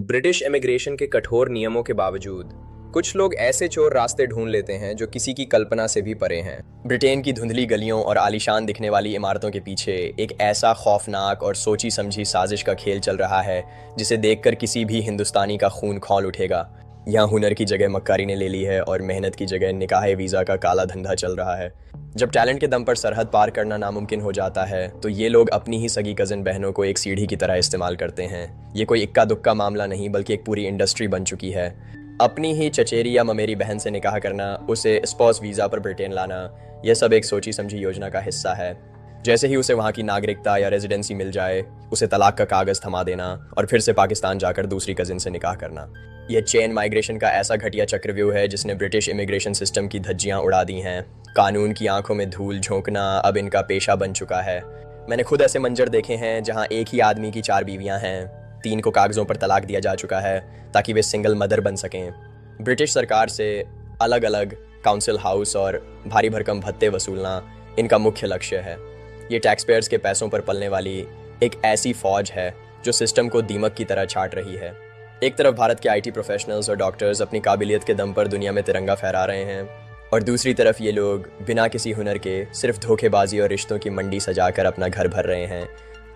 British immigration के कठोर नियमों के बावजूद कुछ लोग ऐसे चोर रास्ते ढूंढ लेते हैं जो किसी की कल्पना से भी परे हैं। ब्रिटेन की धुंधली गलियों और आलीशान दिखने वाली इमारतों के पीछे एक ऐसा खौफनाक और सोची समझी साजिश का खेल चल रहा है जिसे देखकर किसी भी हिंदुस्तानी का खून खौल उठेगा। यहाँ हुनर की जगह मक्कारी ने ले ली है और मेहनत की जगह निकाह वीज़ा का काला धंधा चल रहा है। जब टैलेंट के दम पर सरहद पार करना नामुमकिन हो जाता है तो ये लोग अपनी ही सगी कज़न बहनों को एक सीढ़ी की तरह इस्तेमाल करते हैं। ये कोई इक्का दुक्का मामला नहीं बल्कि एक पूरी इंडस्ट्री बन चुकी है। अपनी ही चचेरी या ममेरी बहन से निकाह करना, उसे स्पॉस वीज़ा पर ब्रिटेन लाना, यह सब एक सोची समझी योजना का हिस्सा है। जैसे ही उसे वहाँ की नागरिकता या रेजिडेंसी मिल जाए, उसे तलाक का कागज़ थमा देना और फिर से पाकिस्तान जाकर दूसरी कज़िन से निकाह करना। यह चेन माइग्रेशन का ऐसा घटिया चक्रव्यूह है जिसने ब्रिटिश इमिग्रेशन सिस्टम की धज्जियाँ उड़ा दी हैं। कानून की आंखों में धूल झोंकना अब इनका पेशा बन चुका है। मैंने खुद ऐसे मंजर देखे हैं जहाँ एक ही आदमी की 4 बीवियाँ हैं, 3 को कागज़ों पर तलाक दिया जा चुका है ताकि वे सिंगल मदर बन सकें। ब्रिटिश सरकार से अलग अलग काउंसिल हाउस और भारी भरकम भत्ते वसूलना इनका मुख्य लक्ष्य है। ये टैक्स पेयर्स के पैसों पर पलने वाली एक ऐसी फौज है जो सिस्टम को दीमक की तरह छाट रही है। एक तरफ भारत के IT प्रोफेशनल्स और डॉक्टर्स अपनी काबिलियत के दम पर दुनिया में तिरंगा फहरा रहे हैं और दूसरी तरफ ये लोग बिना किसी हुनर के सिर्फ धोखेबाजी और रिश्तों की मंडी सजाकर अपना घर भर रहे हैं।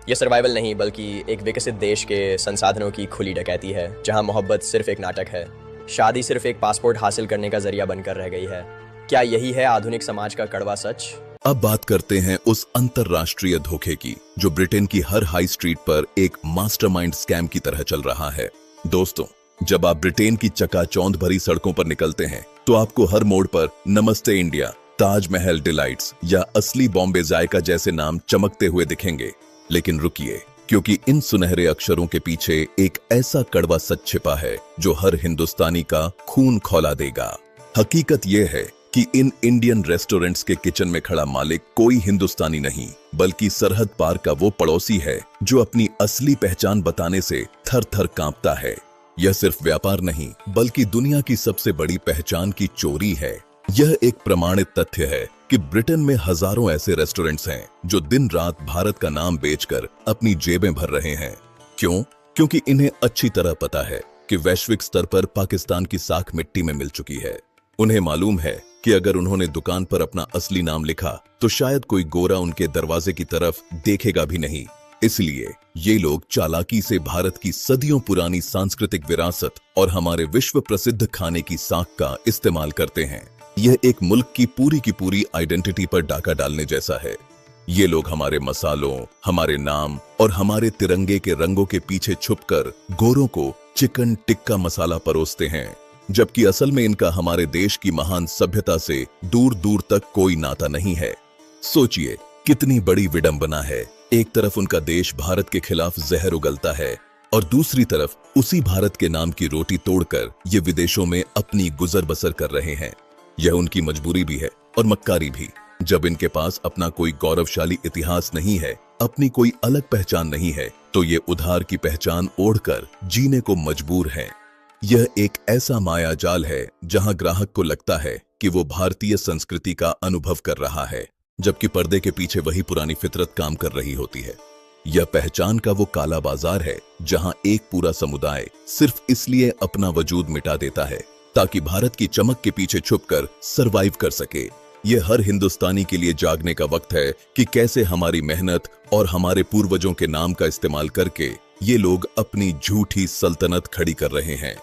ये सर्वाइवल नहीं बल्कि एक विकसित देश के संसाधनों की खुली डकैती है, जहां मोहब्बत सिर्फ एक नाटक है, शादी सिर्फ एक पासपोर्ट हासिल करने का जरिया बनकर रह गई है। क्या यही है आधुनिक समाज का कड़वा सच? अब बात करते हैं उस अंतरराष्ट्रीय धोखे की जो ब्रिटेन की हर हाई स्ट्रीट पर एक मास्टरमाइंड स्कैम की तरह चल रहा है। दोस्तों, जब आप ब्रिटेन की चकाचौंध भरी सड़कों पर निकलते हैं तो आपको हर मोड़ पर नमस्ते इंडिया, ताजमहल डिलाइट्स या असली बॉम्बे जायका जैसे नाम चमकते हुए दिखेंगे। लेकिन रुकिए, क्योंकि इन सुनहरे अक्षरों के पीछे एक ऐसा कड़वा सच छिपा है जो हर हिंदुस्तानी का खून खौला देगा। हकीकत यह है कि इन इंडियन रेस्टोरेंट्स के किचन में खड़ा मालिक कोई हिंदुस्तानी नहीं बल्कि सरहद पार का वो पड़ोसी है जो अपनी असली पहचान बताने से थर थर कांपता है। यह सिर्फ व्यापार नहीं बल्कि दुनिया की सबसे बड़ी पहचान की चोरी है। यह एक प्रमाणित तथ्य है कि ब्रिटेन में हजारों ऐसे रेस्टोरेंट्स हैं जो दिन रात भारत का नाम बेचकर अपनी जेबें भर रहे हैं। क्यों? क्योंकि इन्हें अच्छी तरह पता है कि वैश्विक स्तर पर पाकिस्तान की साख मिट्टी में मिल चुकी है। उन्हें मालूम है कि अगर उन्होंने दुकान पर अपना असली नाम लिखा तो शायद कोई गोरा उनके दरवाजे की तरफ देखेगा भी नहीं। इसलिए ये लोग चालाकी से भारत की सदियों पुरानी सांस्कृतिक विरासत और हमारे विश्व प्रसिद्ध खाने की साख का इस्तेमाल करते हैं। यह एक मुल्क की पूरी आइडेंटिटी पर डाका डालने जैसा है। ये लोग हमारे मसालों, हमारे नाम और हमारे तिरंगे के रंगों के पीछे छुपकर गोरों को चिकन टिक्का मसाला परोसते हैं, जबकि असल में इनका हमारे देश की महान सभ्यता से दूर दूर तक कोई नाता नहीं है। सोचिए कितनी बड़ी विडंबना है। एक तरफ उनका देश भारत के खिलाफ जहर उगलता है और दूसरी तरफ उसी भारत के नाम की रोटी तोड़कर ये विदेशों में अपनी गुजर बसर कर रहे हैं। यह उनकी मजबूरी भी है और मक्कारी भी। जब इनके पास अपना कोई गौरवशाली इतिहास नहीं है, अपनी कोई अलग पहचान नहीं है, तो ये उधार की पहचान ओढ़कर जीने को मजबूर हैं। यह एक ऐसा माया जाल है जहां ग्राहक को लगता है कि वो भारतीय संस्कृति का अनुभव कर रहा है, जबकि पर्दे के पीछे वही पुरानी फितरत काम कर रही होती है। यह पहचान का वो काला बाजार है जहां एक पूरा समुदाय सिर्फ इसलिए अपना वजूद मिटा देता है ताकि भारत की चमक के पीछे छुपकर सरवाइव कर सके। यह हर हिंदुस्तानी के लिए जागने का वक्त है कि कैसे हमारी मेहनत और हमारे पूर्वजों के नाम का इस्तेमाल करके ये लोग अपनी झूठी सल्तनत खड़ी कर रहे हैं।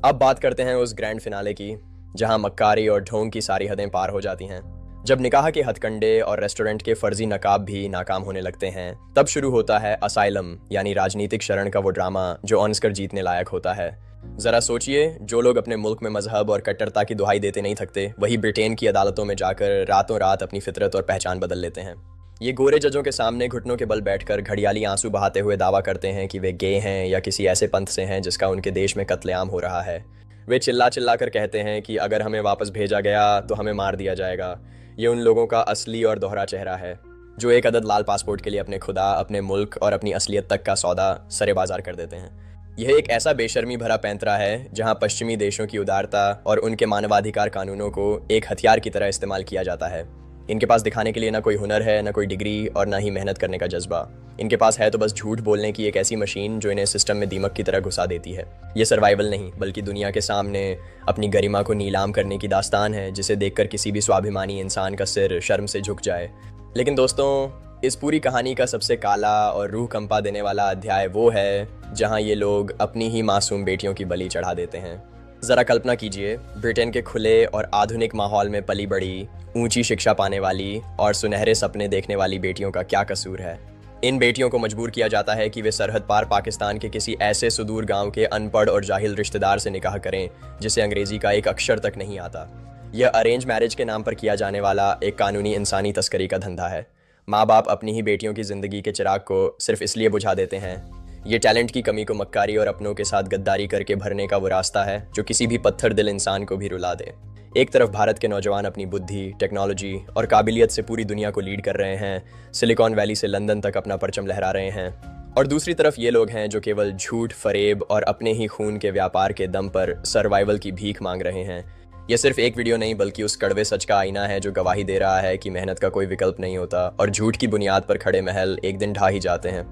अब बात करते हैं उस ग्रैंड फिनाले की जहां मक्कारी और ढोंग की सारी हदें पार हो जाती हैं। जब निकाह के हथकंडे और रेस्टोरेंट के फर्जी नकाब भी नाकाम होने लगते हैं, तब शुरू होता है असाइलम यानी राजनीतिक शरण का वो ड्रामा जो ऑन स्क्रीन जीतने लायक होता है। जरा सोचिए, जो लोग अपने मुल्क में मजहब और कट्टरता की दुहाई देते नहीं थकते, वही ब्रिटेन की अदालतों में जाकर रातों रात अपनी फितरत और पहचान बदल लेते हैं। ये गोरे जजों के सामने घुटनों के बल बैठकर घड़ियाली आंसू बहाते हुए दावा करते हैं कि वे गे हैं या किसी ऐसे पंथ से हैं जिसका उनके देश में कत्लेआम हो रहा है। वे चिल्ला चिल्ला कर कहते हैं कि अगर हमें वापस भेजा गया तो हमें मार दिया जाएगा। ये उन लोगों का असली और दोहरा चेहरा है जो एक अदद लाल पासपोर्ट के लिए अपने खुदा, अपने मुल्क और अपनी असलियत तक का सौदा सरे बाजार कर देते हैं। यह एक ऐसा बेशर्मी भरा पैंतरा है जहां पश्चिमी देशों की उदारता और उनके मानवाधिकार कानूनों को एक हथियार की तरह इस्तेमाल किया जाता है। इनके पास दिखाने के लिए ना कोई हुनर है, ना कोई डिग्री और ना ही मेहनत करने का जज्बा। इनके पास है तो बस झूठ बोलने की एक ऐसी मशीन जो इन्हें सिस्टम में दीमक की तरह घुसा देती है। ये सर्वाइवल नहीं बल्कि दुनिया के सामने अपनी गरिमा को नीलाम करने की दास्तान है, जिसे देखकर किसी भी स्वाभिमानी इंसान का सिर शर्म से झुक जाए। लेकिन दोस्तों, इस पूरी कहानी का सबसे काला और रूह कंपा देने वाला अध्याय वो है जहां ये लोग अपनी ही मासूम बेटियों की बलि चढ़ा देते हैं। ज़रा कल्पना कीजिए, ब्रिटेन के खुले और आधुनिक माहौल में पली बड़ी, ऊंची शिक्षा पाने वाली और सुनहरे सपने देखने वाली बेटियों का क्या कसूर है। इन बेटियों को मजबूर किया जाता है कि वे सरहद पार पाकिस्तान के किसी ऐसे सुदूर गांव के अनपढ़ और जाहिल रिश्तेदार से निकाह करें जिसे अंग्रेजी का एक अक्षर तक नहीं आता। यह अरेंज मैरिज के नाम पर किया जाने वाला एक कानूनी इंसानी तस्करी का धंधा है। माँ बाप अपनी ही बेटियों की ज़िंदगी के चिराग को सिर्फ इसलिए बुझा देते हैं। ये टैलेंट की कमी को मक्कारी और अपनों के साथ गद्दारी करके भरने का वो रास्ता है जो किसी भी पत्थर दिल इंसान को भी रुला दे। एक तरफ भारत के नौजवान अपनी बुद्धि, टेक्नोलॉजी और काबिलियत से पूरी दुनिया को लीड कर रहे हैं, सिलिकॉन वैली से लंदन तक अपना परचम लहरा रहे हैं, और दूसरी तरफ ये लोग हैं जो केवल झूठ, फरेब और अपने ही खून के व्यापार के दम पर सर्वाइवल की भीख मांग रहे हैं। यह सिर्फ एक वीडियो नहीं बल्कि उस कड़वे सच का आईना है जो गवाही दे रहा है कि मेहनत का कोई विकल्प नहीं होता और झूठ की बुनियाद पर खड़े महल एक दिन ढा ही जाते हैं।